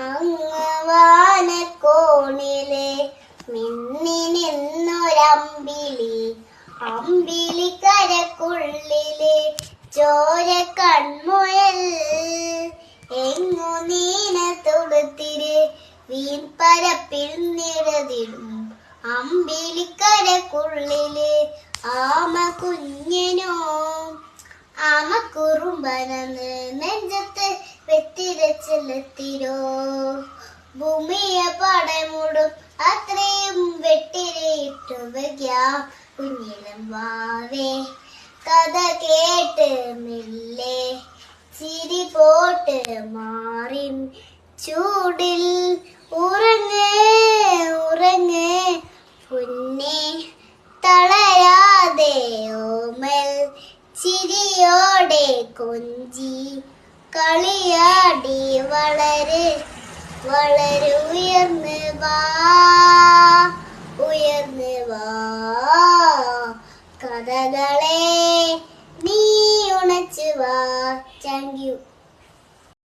അങ്ങ് വാനക്കോണിലെ മിന്നി നിന്നൊരമ്പിളി, അമ്പിളിക്കരക്കുള്ളിലെ ചോര കൺമുയൽ. എങ്ങു നീന തൊടുത്തിര് വീൺപരപ്പിൽ നിഴതിടും അമ്പിളിക്കരക്കുള്ളിലെ ആമ കുഞ്ഞനോ. ആമക്കുറുമ്പനെന്ന് നെഞ്ചത്ത് വെത്തിരച്ചെല്ലെത്തിരോ. ഭൂമിയെ പടമുടും അത്രയും വെട്ടിരയിട്ടു വയ്ക്കാം കുഞ്ഞിലം വാവേ. കഥ കേട്ട് മെല്ലെ ചിരി പോട്ട് മാറിൻ ചൂടിൽ ഉറങ്ങ് ഉറങ്ങ് പൊന്നേ തളരാതെ ഓമൽ ചിരിയോടെ കൊഞ്ചി കളിയാടി വളര് വളരുയർന്ന് വാ ഉയർന്ന് വാ. കഥകളെ